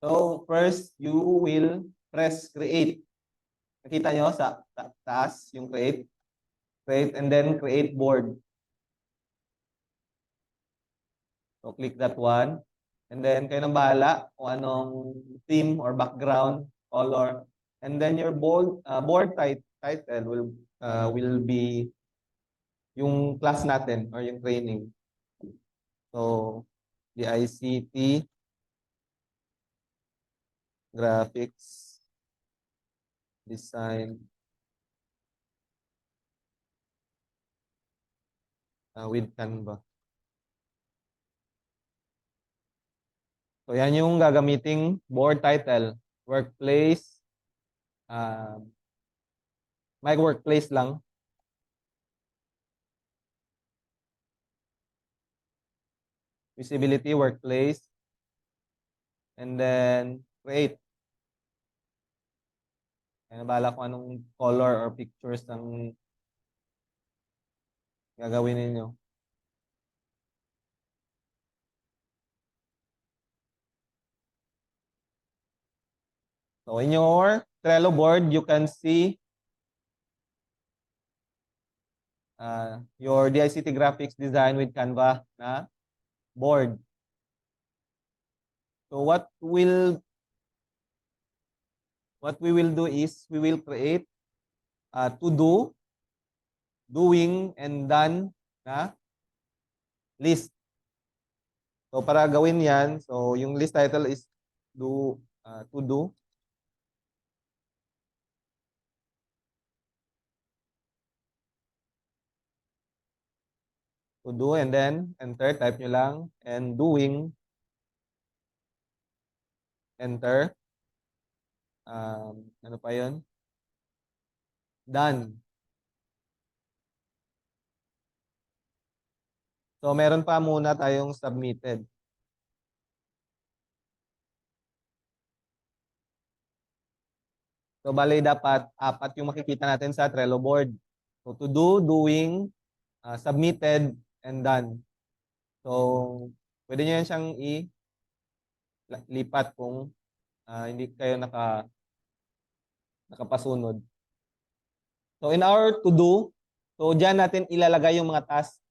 So, first, you will press create. Nakita nyo sa taas, yung create. Create, and then create board. So, click that one. And then, kayo nang bahala kung anong theme or background, color. And then, your board title will be yung class natin or yung training. So, the ICT Graphics Design with Canva. So, yan yung gagamiting board title. Workplace. My workplace lang. Visibility, workplace. And then, create. Kaya nabala kung anong color or pictures ang gagawin ninyo. So, in your Trello board, you can see your DICT Graphics Design with Canva na board. So, what we will do is, we will create to do, doing, and done na list. So, para gawin yan, so yung list title is to do. To do, and then enter, type nyo lang, and doing, enter. Ano pa yun? Done. So, meron pa muna tayong submitted. So, bali dapat apat yung makikita natin sa Trello board. So, to do, doing, submitted, and done. So, pwede nyo yan siyang ilipat kung hindi kayo nakapasunod. So, in our to do, so dyan natin ilalagay yung mga task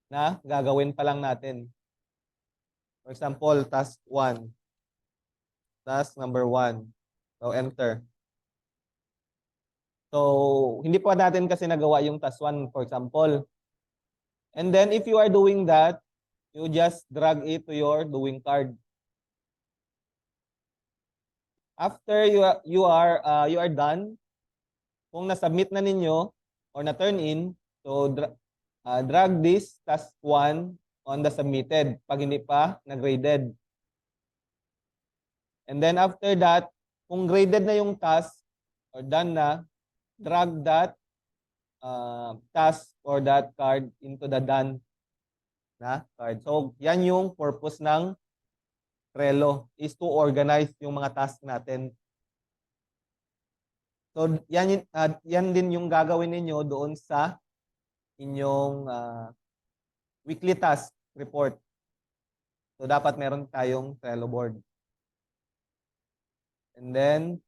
na gagawin pa lang natin. For example, task 1. Task number 1. So, enter. So, hindi pa natin kasi nagawa yung task 1, for example. And then, if you are doing that, you just drag it to your doing card. After you are done, kung na-submit na ninyo or na-turn in, so drag this task 1 on the submitted pag hindi pa na-graded. And then after that, kung graded na yung task or done na, drag that task or that card into the done na card. So, yan yung purpose ng Trello, is to organize yung mga task natin. So, yan din yung gagawin ninyo doon sa inyong weekly task report. So, dapat meron tayong Trello board. And then,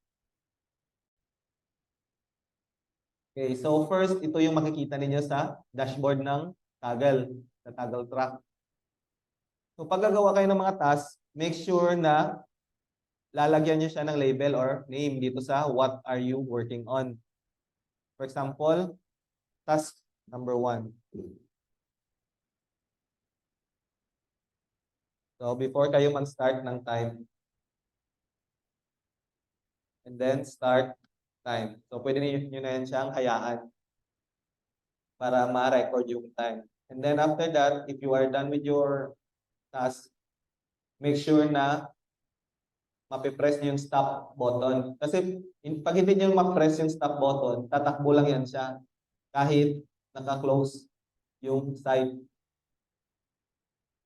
okay, so first, ito yung makikita ninyo sa dashboard ng Toggle, sa Toggle track. So, pag gagawa kayo ng mga tasks, make sure na lalagyan nyo siya ng label or name dito sa what are you working on. For example, task number 1. So, before kayo mag-start ng time, and then start time. So, pwede nyo na yan siyang hayaan para ma-record yung time. And then after that, if you are done with your task, make sure na mapipress nyo yung stop button. Kasi pag hindi nyo ma-press yung stop button, tatakbo lang yan siya kahit naka-close yung site.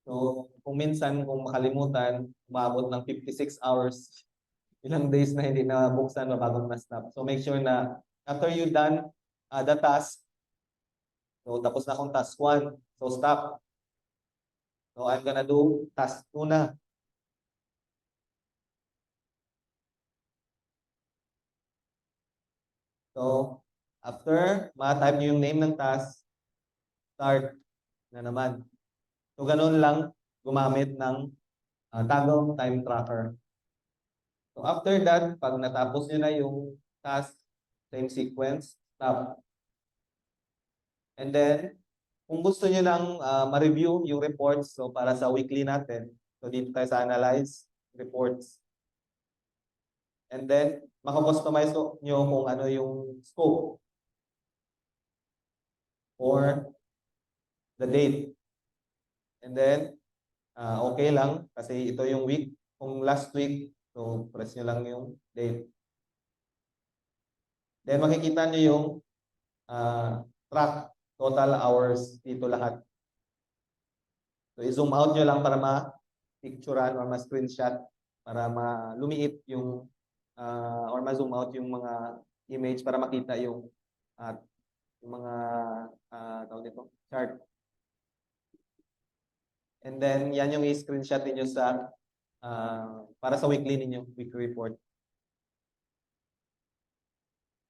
So, kung minsan, kung makalimutan, umabot ng 56 hours, ilang days na hindi na buksan, mabagong na-stop. So, make sure na after you done the task, so tapos na akong task 1, so stop. So, I'm gonna do task 2 na. So, after ma-type nyo yung name ng task, start na naman. So, ganun lang gumamit ng Kaggle time tracker. So, after that, pag natapos nyo na yung task, same sequence, stop. And then, kung gusto nyo nang ma-review yung reports, so para sa weekly natin, so dito tayo sa analyze reports. And then, makakustomize nyo kung ano yung scope or the date. And then, okay lang kasi ito yung week. Kung last week, so press nyo lang yung date. Then, makikita nyo yung track total hours dito lahat. So, i-zoom out nyo lang para ma-picturean or ma-screenshot para lumiit yung or ma-zoom out yung mga image para makita yung mga tawag nito, chart. And then, yan yung i-screenshot ninyo sa para sa weekly ninyo, weekly report.